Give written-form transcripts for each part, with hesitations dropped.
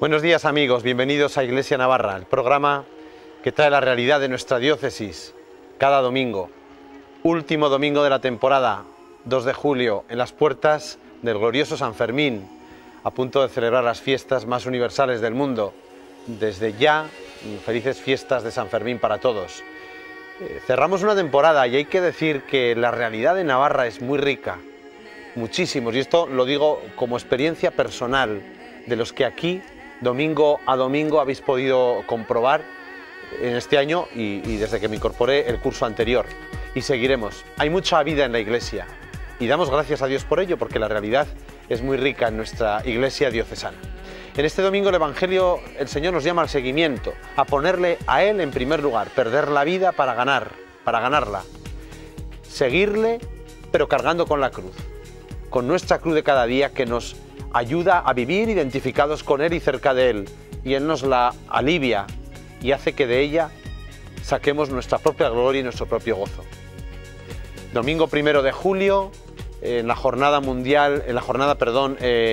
Buenos días amigos, bienvenidos a Iglesia Navarra, el programa que trae la realidad de nuestra diócesis cada domingo. Último domingo de la temporada, 2 de julio, en las puertas del glorioso San Fermín, a punto de celebrar las fiestas más universales del mundo. Desde ya, felices fiestas de San Fermín para todos. Cerramos una temporada y hay que decir que la realidad de Navarra es muy rica, muchísimos, y esto lo digo como experiencia personal de los que aquí domingo a domingo habéis podido comprobar en este año y desde que me incorporé el curso anterior. Y seguiremos. Hay mucha vida en la iglesia y damos gracias a Dios por ello, porque la realidad es muy rica en nuestra iglesia diocesana. En este domingo el Evangelio, el Señor nos llama al seguimiento, a ponerle a Él en primer lugar, perder la vida para ganarla. Seguirle, pero cargando con la cruz, con nuestra cruz de cada día que nos ayuda a vivir identificados con Él y cerca de Él, y Él nos la alivia y hace que de ella saquemos nuestra propia gloria y nuestro propio gozo. Domingo 1 de julio, en la jornada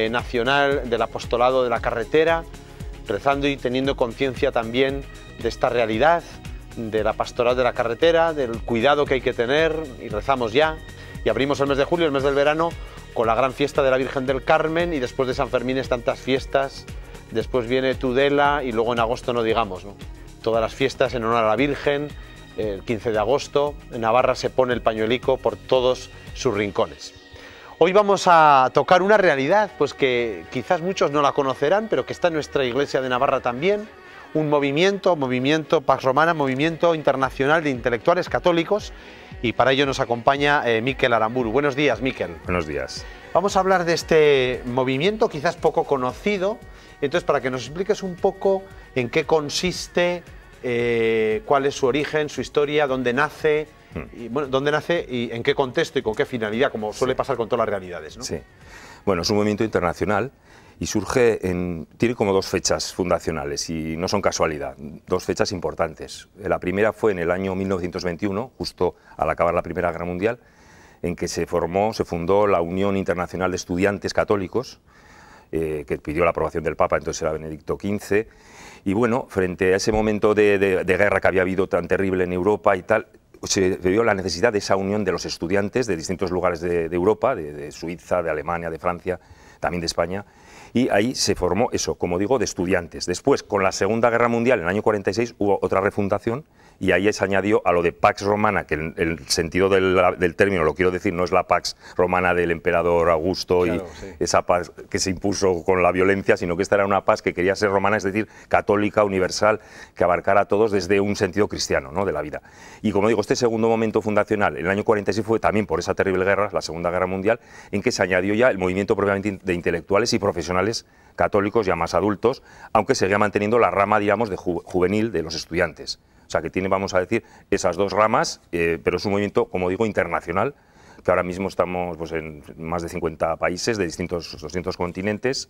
nacional del apostolado de la carretera, rezando y teniendo conciencia también de esta realidad, de la pastoral de la carretera, del cuidado que hay que tener, y rezamos ya, y abrimos el mes de julio, el mes del verano, con la gran fiesta de la Virgen del Carmen, y después de San Fermín tantas fiestas, después viene Tudela y luego en agosto no digamos, ¿no? Todas las fiestas en honor a la Virgen, el 15 de agosto, en Navarra se pone el pañuelico por todos sus rincones. Hoy vamos a tocar una realidad pues que quizás muchos no la conocerán, pero que está en nuestra iglesia de Navarra también, un movimiento Pax Romana, movimiento internacional de intelectuales católicos, y para ello nos acompaña Mikel Aramburu. Buenos días, Mikel. Buenos días. Vamos a hablar de este movimiento quizás poco conocido, entonces para que nos expliques un poco en qué consiste, cuál es su origen, su historia, dónde nace, y en qué contexto y con qué finalidad, como suele pasar con todas las realidades, ¿no? Sí. Bueno, es un movimiento internacional y tiene como dos fechas fundacionales y no son casualidad, dos fechas importantes. La primera fue en el año 1921, justo al acabar la Primera Guerra Mundial, en que se fundó la Unión Internacional de Estudiantes Católicos, que pidió la aprobación del Papa, entonces era Benedicto XV, y bueno, frente a ese momento de guerra que había habido tan terrible en Europa y tal, se vio la necesidad de esa unión de los estudiantes de distintos lugares de Europa, de Suiza, de Alemania, de Francia, también de España, y ahí se formó eso, como digo, de estudiantes. Después, con la Segunda Guerra Mundial, en el año 46, hubo otra refundación, y ahí se añadió a lo de Pax Romana, que el sentido del término, lo quiero decir, no es la Pax Romana del emperador Augusto, claro, y sí, esa paz que se impuso con la violencia, sino que esta era una paz que quería ser romana, es decir, católica, universal, que abarcara a todos desde un sentido cristiano, ¿no?, de la vida. Y como digo, este segundo momento fundacional, en el año 46, fue también por esa terrible guerra, la Segunda Guerra Mundial, en que se añadió ya el movimiento propiamente de intelectuales y profesionales católicos ya más adultos, aunque seguía manteniendo la rama, digamos, de juvenil de los estudiantes. O sea, que tiene, vamos a decir, esas dos ramas, pero es un movimiento, como digo, internacional, que ahora mismo estamos pues, en más de 50 países de distintos continentes.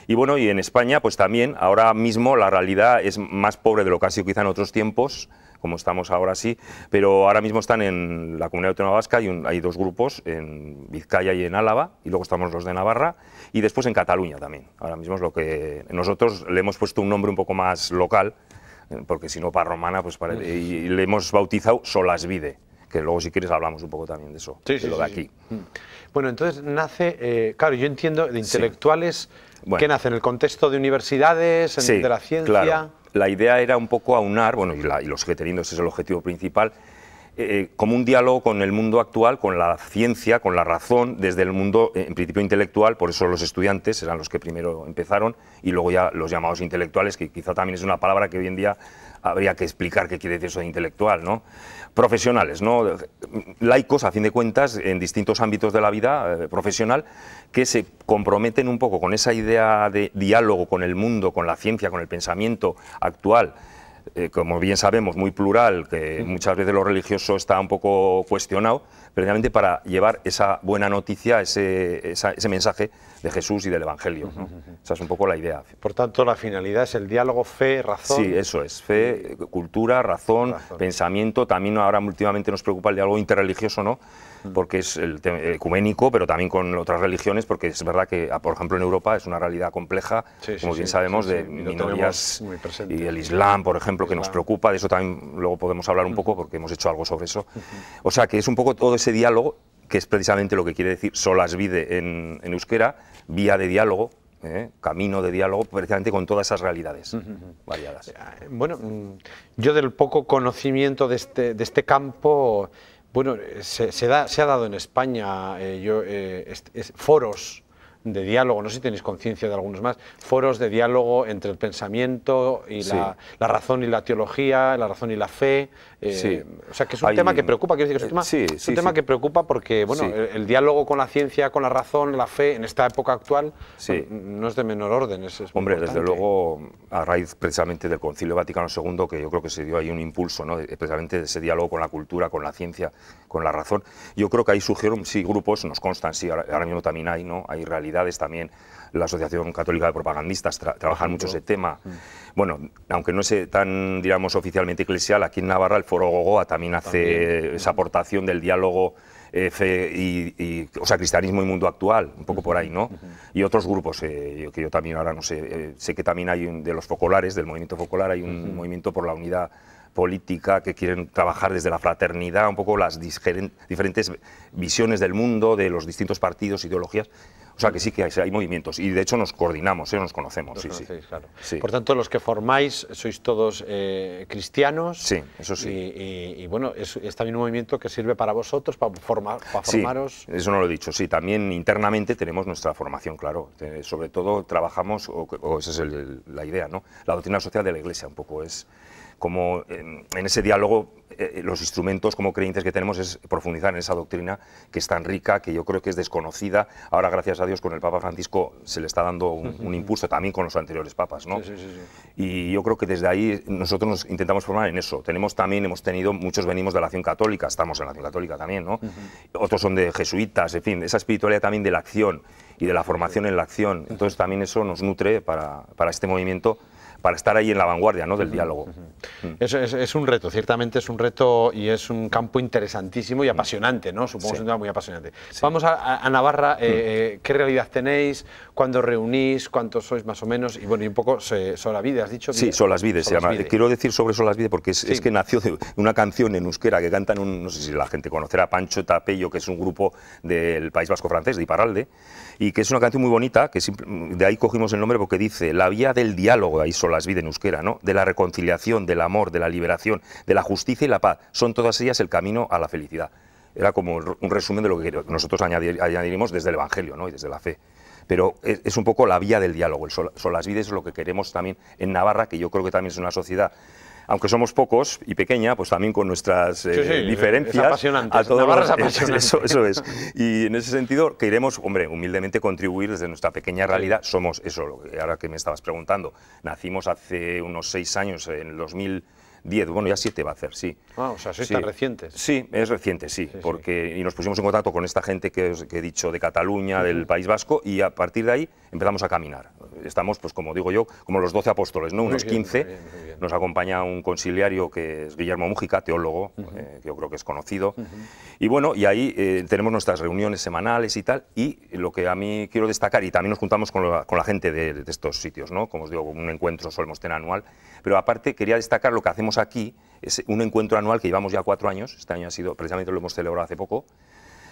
Y bueno, y en España, pues también, ahora mismo la realidad es más pobre de lo que ha sido quizá en otros tiempos, como estamos ahora sí, pero ahora mismo están en la Comunidad Autónoma Vasca, hay dos grupos, en Vizcaya y en Álava, y luego estamos los de Navarra, y después en Cataluña también. Ahora mismo es lo que nosotros le hemos puesto un nombre un poco más local, porque si no para romana, pues y le hemos bautizado Solasvide, que luego si quieres hablamos un poco también de eso, sí, de lo de aquí. Bueno, entonces nace, claro, yo entiendo, de intelectuales, sí. Bueno, que nace en el contexto de universidades, sí, de la ciencia. Claro. La idea era un poco aunar, bueno, y lo sigue teniendo, ese es el objetivo principal, como un diálogo con el mundo actual, con la ciencia, con la razón, desde el mundo, en principio, intelectual. Por eso los estudiantes eran los que primero empezaron, y luego ya los llamados intelectuales, que quizá también es una palabra que hoy en día habría que explicar qué quiere decir eso de intelectual, ¿no? Profesionales, ¿no? Laicos, a fin de cuentas, en distintos ámbitos de la vida profesional, que se comprometen un poco con esa idea de diálogo con el mundo, con la ciencia, con el pensamiento actual, como bien sabemos, muy plural, que muchas veces lo religioso está un poco cuestionado, precisamente para llevar esa buena noticia, ese mensaje de Jesús y del Evangelio, ¿no? Esa es un poco la idea. Por tanto, la finalidad es el diálogo, fe, razón. Sí, eso es, fe, cultura, razón, pensamiento. También ahora últimamente nos preocupa el diálogo interreligioso, ¿no? Porque es el ecuménico, pero también con otras religiones, porque es verdad que, por ejemplo, en Europa es una realidad compleja, como bien sabemos, de minorías, y el Islam, por ejemplo, que nos preocupa. De eso también luego podemos hablar un poco, porque hemos hecho algo sobre eso. O sea, que es un poco todo ese diálogo, que es precisamente lo que quiere decir solas vide en euskera, vía de diálogo, camino de diálogo, precisamente con todas esas realidades variadas. Bueno, yo del poco conocimiento de este campo, bueno, se ha dado en España foros de diálogo, no sé si tenéis conciencia de algunos más, foros de diálogo entre el pensamiento y la razón y la teología, la razón y la fe. O sea, que es un tema que preocupa, quiero decir que es un tema que preocupa porque, bueno, el diálogo con la ciencia, con la razón, la fe, en esta época actual, no es de menor orden. Hombre, desde luego, a raíz precisamente del Concilio Vaticano II, que yo creo que se dio ahí un impulso, ¿no? Precisamente de ese diálogo con la cultura, con la ciencia, con la razón. Yo creo que ahí surgieron, grupos, nos constan, ahora mismo también hay, ¿no? Hay realidades también. La Asociación Católica de Propagandistas trabaja mucho ese tema. Bueno, aunque no es tan, digamos, oficialmente eclesial, aquí en Navarra el Foro Gogoa también hace esa aportación del diálogo fe o sea, cristianismo y mundo actual, un poco por ahí, ¿no? Y otros grupos, que yo también ahora no sé, sé que también hay de los focolares, del movimiento focolar, hay un movimiento por la unidad política, que quieren trabajar desde la fraternidad, un poco las diferentes visiones del mundo, de los distintos partidos, ideologías. O sea, que sí que hay movimientos, y de hecho nos coordinamos, nos conocemos. Claro. Por tanto, los que formáis sois todos cristianos. Sí, eso sí. Y bueno, es también un movimiento que sirve para vosotros, para formaros. Sí, eso no lo he dicho. Sí, también internamente tenemos nuestra formación, claro. Sobre todo trabajamos, o esa es la idea, ¿no? La doctrina social de la Iglesia, un poco es como en ese diálogo, los instrumentos como creyentes que tenemos es profundizar en esa doctrina que es tan rica, que yo creo que es desconocida. Ahora, gracias a Dios, con el Papa Francisco se le está dando un impulso, también con los anteriores papas, ¿no? Y yo creo que desde ahí nosotros nos intentamos formar en eso. Hemos tenido, muchos venimos de la acción católica, estamos en la acción católica también, ¿no? Otros son de jesuitas, en fin, esa espiritualidad también de la acción y de la formación en la acción. Entonces también eso nos nutre para este movimiento, para estar ahí en la vanguardia, ¿no?, del diálogo. Es un reto, ciertamente es un reto, y es un campo interesantísimo y apasionante, ¿no? Supongo que es un tema muy apasionante. Vamos a Navarra. ¿Qué realidad tenéis? ¿Cuándo reunís? ¿Cuántos sois más o menos? Y bueno, y un poco Solasvide, ¿has dicho? Sí, Solasvide se llama. Quiero decir sobre Solasvide porque es que nació de una canción en euskera que cantan, no sé si la gente conocerá, Pancho Tapello, que es un grupo del País Vasco francés, de Iparralde, y que es una canción muy bonita, que de ahí cogimos el nombre porque dice: la vía del diálogo, ahí Solasvide en euskera, ¿no?, de la reconciliación, del amor, de la liberación, de la justicia y la paz, son todas ellas el camino a la felicidad. Era como un resumen de lo que nosotros añadirimos desde el Evangelio, ¿no?, y desde la fe. Pero es un poco la vía del diálogo. El Solasvide es lo que queremos también en Navarra, que yo creo que también es una sociedad, aunque somos pocos y pequeña, pues también con nuestras diferencias. Es apasionante. Navarra es apasionante. Eso es. Y en ese sentido queremos, hombre, humildemente contribuir desde nuestra pequeña realidad. Somos eso, ahora que me estabas preguntando. Nacimos hace unos 6 años, en el 2010, bueno, ya 7 va a hacer, sí. O sea, sois tan recientes. Sí, es reciente, sí, porque y nos pusimos en contacto con esta gente que he dicho de Cataluña, del País Vasco, y a partir de ahí empezamos a caminar. Estamos, pues como digo yo, como los 12 apóstoles, ¿no? Unos 15, muy bien. Nos acompaña un conciliario que es Guillermo Mújica, teólogo, que yo creo que es conocido, y bueno, y ahí tenemos nuestras reuniones semanales y tal, y lo que a mí quiero destacar, y también nos juntamos con la gente de estos sitios, ¿no? Como os digo, un encuentro solemos tener anual, pero aparte quería destacar lo que hacemos aquí, es un encuentro anual que llevamos ya 4 años, este año ha sido, precisamente lo hemos celebrado hace poco,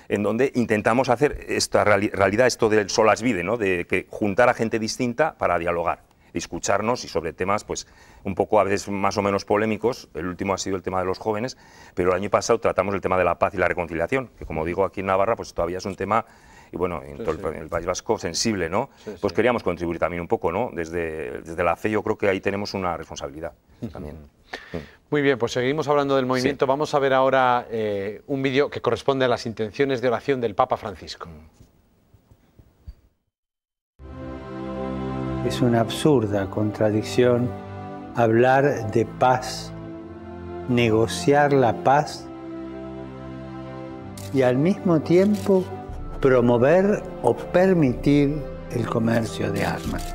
en donde intentamos hacer esta realidad, esto del Solasvide, ¿no?, de que juntar a gente distinta para dialogar, escucharnos, y sobre temas pues un poco a veces más o menos polémicos. El último ha sido el tema de los jóvenes, pero el año pasado tratamos el tema de la paz y la reconciliación, que como digo aquí en Navarra pues todavía es un tema, y bueno, en todo el País Vasco, sensible, ¿no? Pues queríamos contribuir también un poco, ¿no? Desde la fe yo creo que ahí tenemos una responsabilidad también. Muy bien, pues seguimos hablando del movimiento. Vamos a ver ahora un vídeo que corresponde a las intenciones de oración del Papa Francisco. Es una absurda contradicción hablar de paz, negociar la paz y al mismo tiempo promover o permitir el comercio de armas.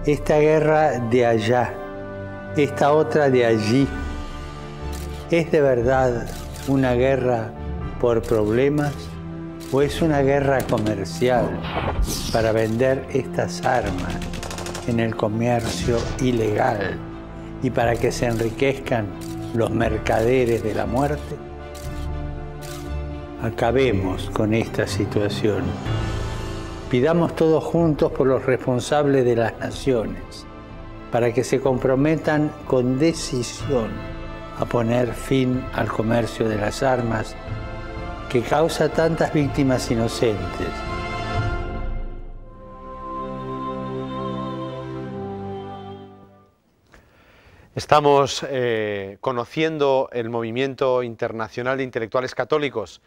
Esta guerra de allá, esta otra de allí, ¿es de verdad una guerra por problemas o es una guerra comercial para vender estas armas en el comercio ilegal y para que se enriquezcan los mercaderes de la muerte? Acabemos con esta situación. Pidamos todos juntos por los responsables de las naciones, para que se comprometan con decisión a poner fin al comercio de las armas que causa tantas víctimas inocentes. Estamos conociendo el movimiento internacional de intelectuales católicos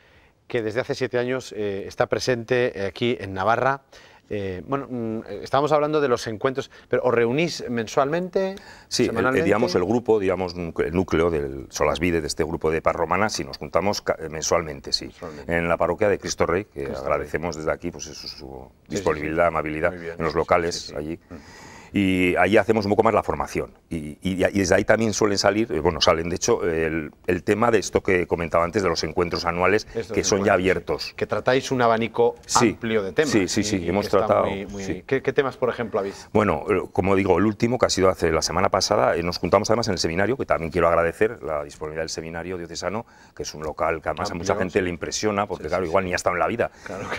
que desde hace 7 años está presente aquí en Navarra. Estábamos hablando de los encuentros, pero ¿os reunís mensualmente? Sí, digamos el grupo, digamos el núcleo del Solasvide, de este grupo de paz romana, sí, nos juntamos mensualmente, sí, en la parroquia de Cristo Rey, que agradecemos desde aquí pues su disponibilidad, amabilidad en los locales allí. Y ahí hacemos un poco más la formación y desde ahí también suelen salir, salen de hecho el tema de esto que comentaba antes de los encuentros anuales que son ya abiertos. Que tratáis un abanico amplio de temas. Sí, hemos tratado. ¿Qué temas, por ejemplo, habéis? Bueno, como digo, el último que ha sido hace la semana pasada, nos juntamos además en el seminario, que también quiero agradecer la disponibilidad del seminario diocesano, que es un local que además a mucha gente le impresiona, porque claro, igual ni ha estado en la vida,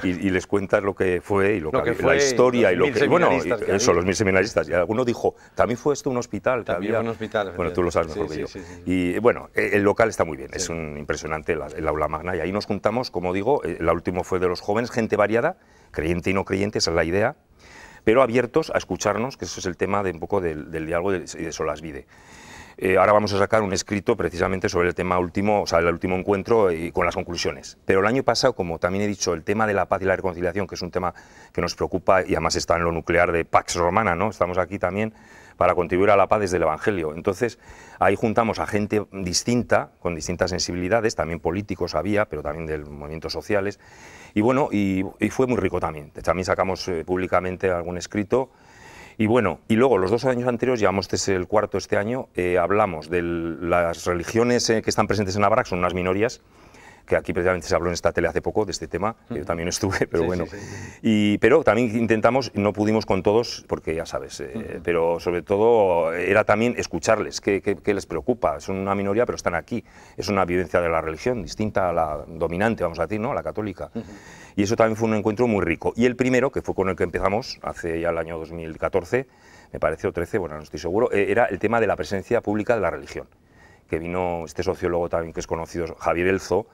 y les cuentas lo que fue y la historia y lo que... Bueno, eso, los 1000 seminaristas. Y alguno dijo, también fue esto un hospital. También fue un hospital. Bueno, tú lo sabes mejor que yo. Y bueno, el local está muy bien, es un impresionante el aula magna. Y ahí nos juntamos, como digo, la última fue de los jóvenes, gente variada, creyente y no creyente, esa es la idea, pero abiertos a escucharnos, que eso es el tema de un poco del diálogo y de Solasvide. Ahora vamos a sacar un escrito precisamente sobre el tema último, o sea, el último encuentro y con las conclusiones. Pero el año pasado, como también he dicho, el tema de la paz y la reconciliación, que es un tema que nos preocupa y además está en lo nuclear de Pax Romana, ¿no? Estamos aquí también para contribuir a la paz desde el Evangelio. Entonces, ahí juntamos a gente distinta, con distintas sensibilidades, también políticos había, pero también de movimientos sociales. Y bueno, y fue muy rico también. También sacamos públicamente algún escrito. Y bueno, y luego los 2 años anteriores, llevamos este es el cuarto este año, hablamos de las religiones que están presentes en Navarra, que son unas minorías, que aquí precisamente se habló en esta tele hace poco de este tema, que yo también estuve, pero bueno. Pero también intentamos, no pudimos con todos, porque ya sabes, pero sobre todo era también escucharles, qué les preocupa. Son una minoría, pero están aquí. Es una vivencia de la religión distinta a la dominante, vamos a decir, ¿no? La católica. Y eso también fue un encuentro muy rico. Y el primero, que fue con el que empezamos, hace ya el año 2014, me parece, o 13, bueno, no estoy seguro, era el tema de la presencia pública de la religión, que vino este sociólogo también que es conocido, Javier Elzo,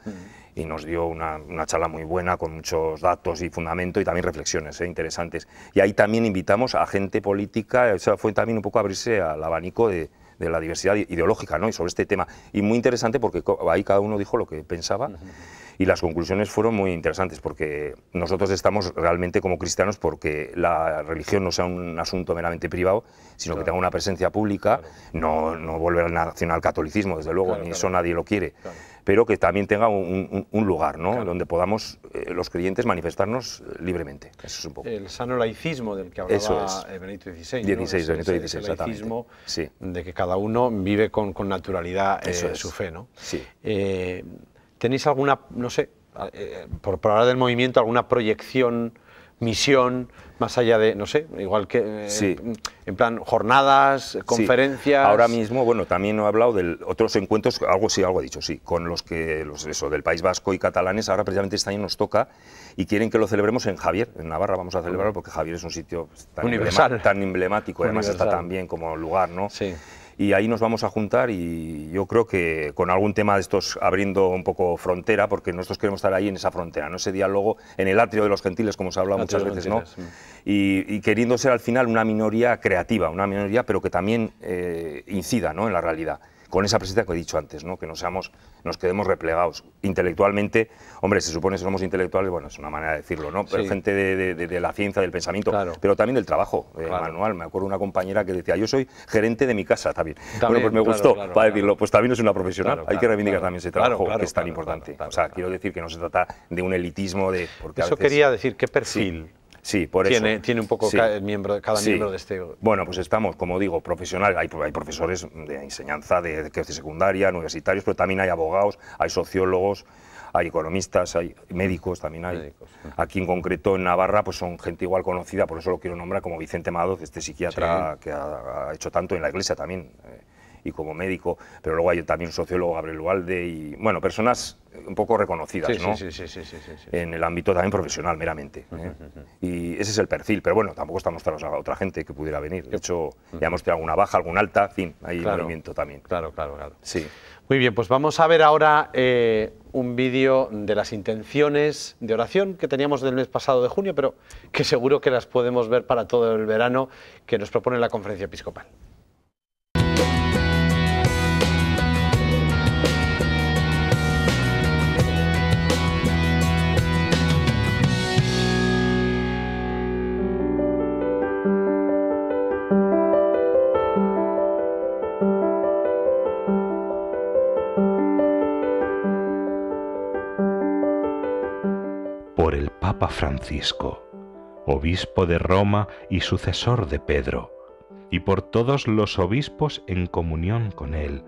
y nos dio una charla muy buena con muchos datos y fundamento y también reflexiones interesantes. Y ahí también invitamos a gente política, o sea, fue también un poco abrirse al abanico de la diversidad ideológica, ¿no? Y sobre este tema. Y muy interesante porque ahí cada uno dijo lo que pensaba. Y las conclusiones fueron muy interesantes porque nosotros estamos realmente como cristianos porque la religión no sea un asunto meramente privado, sino que tenga una presencia pública, no volver al nacionalcatolicismo, desde luego, ni eso nadie lo quiere, pero que también tenga un lugar, ¿no? Donde podamos los creyentes manifestarnos libremente. Eso es un poco. El sano laicismo del que hablaba Benedicto XVI. Benedicto XVI, exactamente. Laicismo de que cada uno vive con naturalidad su fe, ¿no? Sí. ¿Tenéis alguna, no sé, por hablar del movimiento, alguna proyección, misión, más allá de, no sé, igual que en plan jornadas, conferencias? Ahora mismo, bueno, también he hablado de otros encuentros, algo he dicho, sí, con los del País Vasco y catalanes. Ahora precisamente este año nos toca y quieren que lo celebremos en Javier, en Navarra vamos a celebrarlo porque Javier es un sitio tan emblemático, además está tan bien como lugar, ¿no? Sí. Y ahí nos vamos a juntar y yo creo que con algún tema de estos abriendo un poco frontera, porque nosotros queremos estar ahí en esa frontera, ¿no? Ese diálogo en el atrio de los gentiles, como se ha hablado muchas veces, ¿no? Y queriendo ser al final una minoría creativa, una minoría pero que también incida, ¿no? En la realidad, con esa presencia que he dicho antes, ¿no? Que nos quedemos replegados. Intelectualmente, hombre, se supone que somos intelectuales, bueno, es una manera de decirlo, ¿no? Pero gente de la ciencia, del pensamiento, pero también del trabajo manual. Me acuerdo una compañera que decía, yo soy gerente de mi casa también. Bueno, pues me gustó para decirlo, pues también es una profesional. Hay que reivindicar también ese trabajo que es tan importante. O sea, quiero decir que no se trata de un elitismo de... Porque eso quería decir, ¿qué perfil? Sí, por eso. Tiene un poco cada miembro de este... Bueno, pues estamos, como digo, profesionales. Hay profesores de enseñanza de secundaria, universitarios, pero también hay abogados, hay sociólogos, hay economistas, hay médicos, también hay. Aquí en concreto en Navarra pues son gente igual conocida, por eso lo quiero nombrar, como Vicente Madoz, este psiquiatra que ha hecho tanto en la Iglesia también, y como médico, pero luego hay también un sociólogo, Gabriel Ugalde, y bueno, personas un poco reconocidas, ¿no? Sí. En el ámbito también profesional, meramente. Y ese es el perfil, pero bueno, tampoco estamos tras a otra gente que pudiera venir. De hecho, ya hemos tenido alguna baja, alguna alta, en fin, hay movimiento también. Claro. Sí. Muy bien, pues vamos a ver ahora un vídeo de las intenciones de oración que teníamos del mes pasado de junio, pero que seguro que las podemos ver para todo el verano, que nos propone la Conferencia Episcopal. Por el Papa Francisco, obispo de Roma y sucesor de Pedro, y por todos los obispos en comunión con él,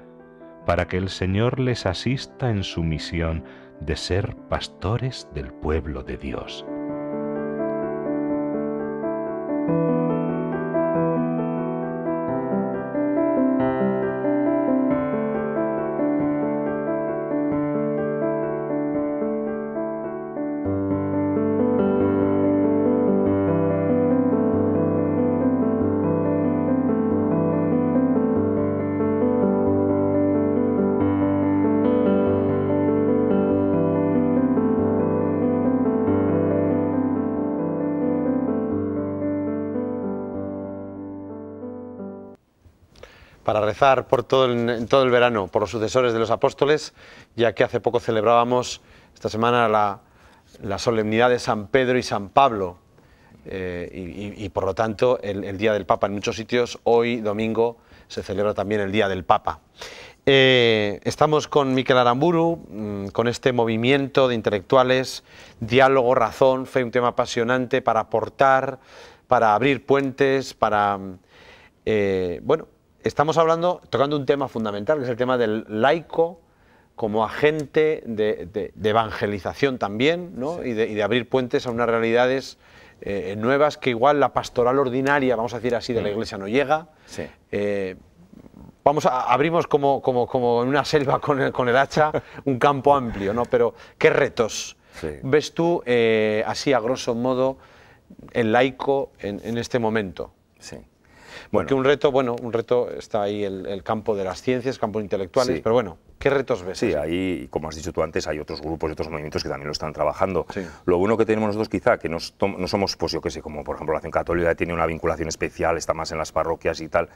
para que el Señor les asista en su misión de ser pastores del pueblo de Dios. Para rezar en todo el verano por los sucesores de los apóstoles, ya que hace poco celebrábamos esta semana la solemnidad de San Pedro y San Pablo, y por lo tanto el Día del Papa. En muchos sitios hoy, domingo, se celebra también el Día del Papa. Estamos con Mikel Aramburu, con este movimiento de intelectuales, diálogo, razón, fe, un tema apasionante para aportar, para abrir puentes, para... bueno, estamos tocando un tema fundamental, que es el tema del laico como agente de evangelización también, ¿no? Y de abrir puentes a unas realidades nuevas que igual la pastoral ordinaria, vamos a decir así, de la Iglesia no llega. Abrimos como en una selva con el hacha un campo amplio, ¿no? Pero ¿qué retos ves tú, así a grosso modo, el laico en este momento? Porque un reto está ahí el campo de las ciencias, campos intelectuales, pero bueno, ¿qué retos ves? Sí, ahí, como has dicho tú antes, hay otros grupos y otros movimientos que también lo están trabajando. Lo bueno que tenemos nosotros quizá, que no somos, pues yo qué sé, como por ejemplo la Acción Católica tiene una vinculación especial, está más en las parroquias y tal.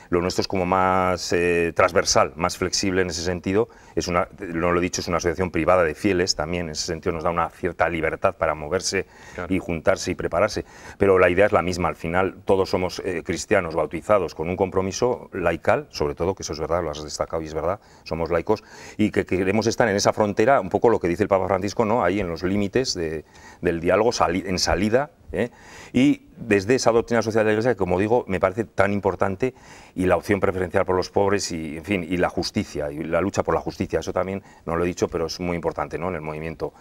Lo nuestro es como más transversal, más flexible en ese sentido. No lo he dicho, es una asociación privada de fieles también, en ese sentido nos da una cierta libertad para moverse y juntarse y prepararse. Pero la idea es la misma, al final todos somos cristianos bautizados con un compromiso laical, sobre todo, que eso es verdad, lo has destacado y es verdad, somos laicos, y que queremos estar en esa frontera, un poco lo que dice el Papa Francisco, ¿no? Ahí en los límites del diálogo, en salida, y desde esa doctrina social de la Iglesia que, como digo, me parece tan importante, y la opción preferencial por los pobres y, en fin, y la justicia, y la lucha por la justicia, eso también no lo he dicho, pero es muy importante, ¿no?, en el movimiento.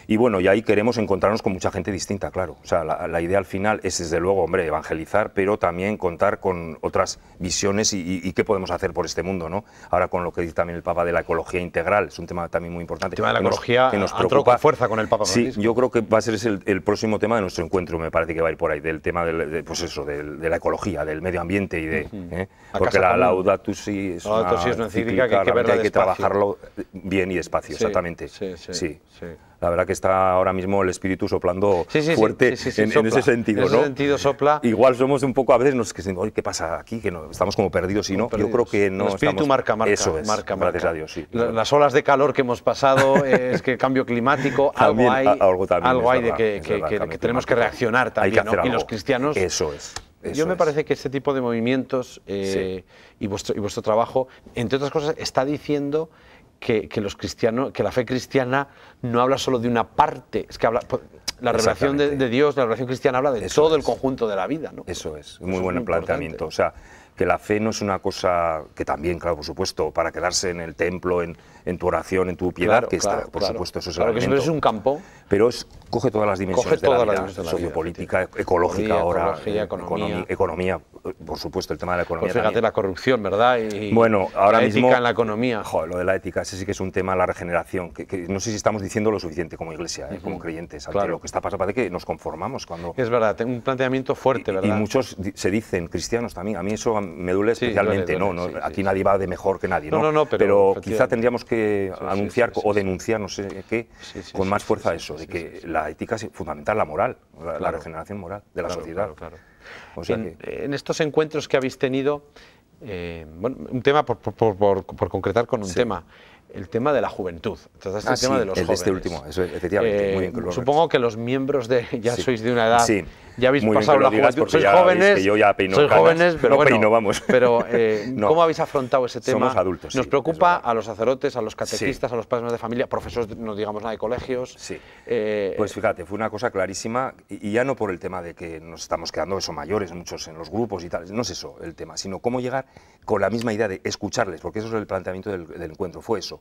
Y bueno, y ahí queremos encontrarnos con mucha gente distinta, claro. O sea, la idea al final es, desde luego, hombre, evangelizar, pero también contar con otras visiones y qué podemos hacer por este mundo, ¿no? Ahora con lo que dice también el Papa de la ecología integral, es un tema también muy importante. El tema de la ecología que nos preocupa con fuerza con el Papa Francisco. Sí, yo creo que va a ser el próximo tema de nuestro encuentro, me parece que va a ir por ahí, del tema pues eso, de la ecología, del medio ambiente y de... porque la Laudato Si es una encíclica que hay que verla hay que trabajarlo bien y despacio, exactamente. Sí. La verdad que está ahora mismo el espíritu soplando fuerte en sopla. ese sentido, ¿no? En ese sentido sopla. Igual somos un poco, a veces nos decimos, oye, ¿qué pasa aquí? Que no, estamos como perdidos y no. Yo creo que no. El espíritu estamos, marca. Eso es, gracias a Dios, sí. Las olas de calor que hemos pasado, es que el cambio climático, también, algo hay verdad, de que tenemos que reaccionar también, ¿no? Y los cristianos. Eso es. Yo me parece que este tipo de movimientos y vuestro trabajo, entre otras cosas, está diciendo que los cristianos, que la fe cristiana no habla solo de una parte, es que habla, la revelación de Dios, la revelación cristiana habla de todo el conjunto de la vida, ¿no? Eso es, muy buen planteamiento. O sea, que la fe no es una cosa que también, claro, por supuesto, para quedarse en el templo, en tu oración, en tu piedad, que está, por supuesto, eso es el elemento. Que es un campo. Pero coge todas las dimensiones de la vida, sociopolítica, ecológica ahora, economía, por supuesto, el tema de la economía. Pues fíjate también. La corrupción, ¿verdad? Y bueno, ahora la mismo. Ética en la economía. Joder, lo de la ética, ese sí que es un tema, la regeneración, que no sé si estamos diciendo lo suficiente como iglesia, como creyentes. Ante lo que está pasando, parece que nos conformamos cuando. Es verdad, un planteamiento fuerte, ¿verdad? Y muchos se dicen cristianos también. A mí eso me duele especialmente, duele, aquí nadie va de mejor que nadie, ¿no? Pero quizá tendríamos que anunciar o denunciar, no sé qué, con más fuerza eso, de que la ética es fundamental, la moral, la regeneración moral de la sociedad. O sea en estos encuentros que habéis tenido, bueno, un tema por concretar con un tema. El tema de la juventud. Entonces, el tema de los jóvenes. Este último, eso, efectivamente. Muy bien, supongo que los miembros de sois de una edad, ya habéis pasado la juventud, sois jóvenes, yo ya peino sois jóvenes, pero no bueno, peino, vamos. Pero ¿cómo habéis afrontado ese tema? Somos adultos. Nos preocupa a los sacerdotes, a los catequistas, a los padres de familia, profesores, no digamos nada de colegios. Sí. Pues fíjate, fue una cosa clarísima, y ya no por el tema de que nos estamos quedando mayores, muchos en los grupos y tal, no es eso el tema, sino cómo llegar con la misma idea de escucharles, porque eso es el planteamiento del encuentro, fue eso.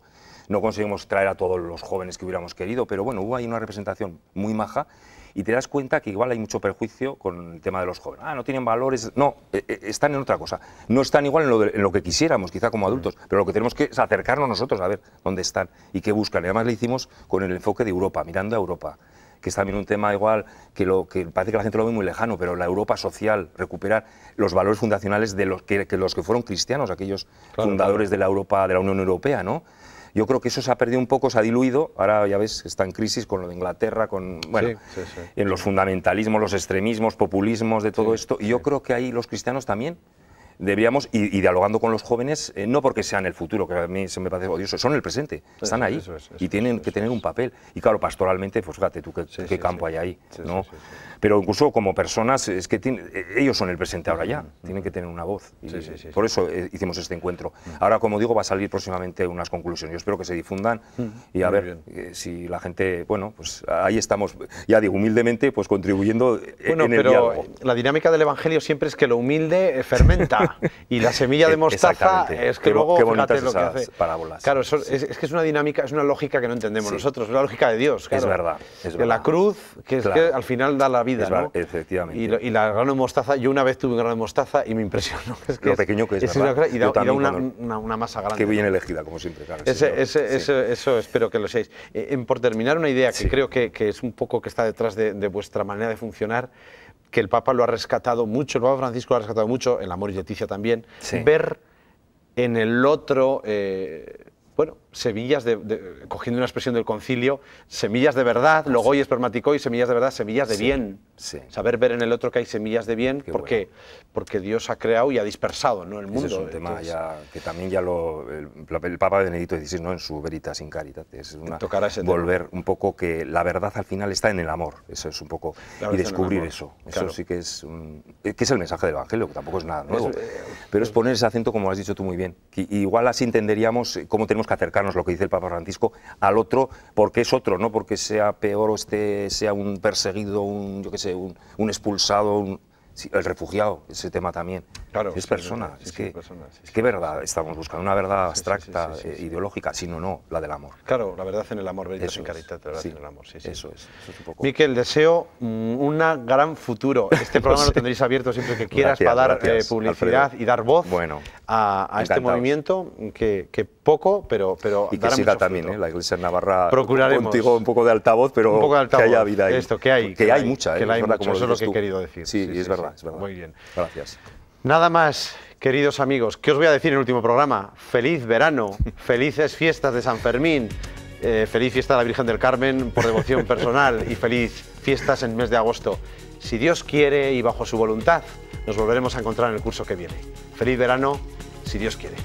No conseguimos traer a todos los jóvenes que hubiéramos querido, pero bueno, hubo ahí una representación muy maja y te das cuenta que igual hay mucho perjuicio con el tema de los jóvenes. No tienen valores, no, están en otra cosa. No están igual en lo que quisiéramos, quizá como adultos, pero lo que tenemos que es acercarnos nosotros a ver dónde están y qué buscan. Y además lo hicimos con el enfoque de Europa, mirando a Europa, que es también un tema igual que parece que la gente lo ve muy lejano, pero la Europa social, recuperar los valores fundacionales de los que fueron cristianos, aquellos fundadores de la Europa, de la Unión Europea, ¿no? Yo creo que eso se ha perdido un poco, se ha diluido. Ahora ya ves que está en crisis con lo de Inglaterra, bueno, en los fundamentalismos, los extremismos, populismos, de todo esto. Y yo creo que ahí los cristianos también deberíamos, y dialogando con los jóvenes, no porque sean el futuro, que a mí se me parece odioso, son el presente, están ahí y tienen que tener un papel. Y claro, pastoralmente, pues fíjate tú qué campo hay ahí, ¿no? Pero incluso como personas, es que ellos son el presente ahora ya, tienen que tener una voz. Por eso hicimos este encuentro. Ahora, como digo, va a salir próximamente unas conclusiones. Yo espero que se difundan y a ver si la gente, bueno, pues ahí estamos, ya digo, humildemente, pues contribuyendo en el diálogo. La dinámica del Evangelio siempre es que lo humilde fermenta y la semilla de mostaza es que luego, fíjate lo que hace. Parábolas. Claro, es que es una dinámica, es una lógica que no entendemos nosotros, es la lógica de Dios. Claro. Es verdad. De la cruz, que es que al final da la vida, ¿no? Efectivamente. Y la grano de mostaza, yo una vez tuve un grano de mostaza y me impresionó. Es que lo pequeño que es, ¿verdad? Y da una masa grande. Qué bien elegida, como siempre, claro. Eso espero que lo seáis. Por terminar, una idea que creo que es un poco que está detrás de vuestra manera de funcionar, que el Papa lo ha rescatado mucho, el Papa Francisco lo ha rescatado mucho, en la Amoris Laetitia también, ver en el otro, bueno, semillas cogiendo una expresión del concilio, semillas de verdad, logoi espermaticoi, semillas de verdad, semillas de bien. Saber ver en el otro que hay semillas de bien, porque Dios ha creado y ha dispersado, ¿no?, el mundo. Ese es un tema que también ya el Papa Benedicto XVI, ¿no?, en su Veritas in Caritate, volver un poco que la verdad al final está en el amor, eso es un poco, y descubrir eso. Eso sí que es el mensaje del Evangelio, que tampoco es nada nuevo, pero es poner ese acento, como has dicho tú muy bien, que igual así entenderíamos cómo tenemos que acercarnos, lo que dice el Papa Francisco, al otro, porque es otro, no porque sea peor o sea un perseguido, yo qué sé, un expulsado, el refugiado, ese tema también. Claro, es persona, es que verdad estamos buscando, una verdad abstracta, ideológica, sino no la del amor. Claro, la verdad en el amor, Veritas in Caritate, la verdad en el amor. Eso es un poco. Miquel, deseo un gran futuro. Este programa lo tendréis abierto siempre que quieras para dar publicidad, Alfredo, y dar voz a este movimiento que poco, pero y que siga también, la Iglesia en Navarra, procuraremos contigo un poco de altavoz, pero que haya vida ahí. Esto, que hay mucha, que hay mucho, eso es lo que he querido decir. Sí, es verdad. Muy bien. Gracias. Nada más, queridos amigos. ¿Qué os voy a decir en el último programa? Feliz verano, felices fiestas de San Fermín. Feliz fiesta a la Virgen del Carmen por devoción personal y feliz fiestas en el mes de agosto. Si Dios quiere y bajo su voluntad, nos volveremos a encontrar en el curso que viene. Feliz verano, si Dios quiere.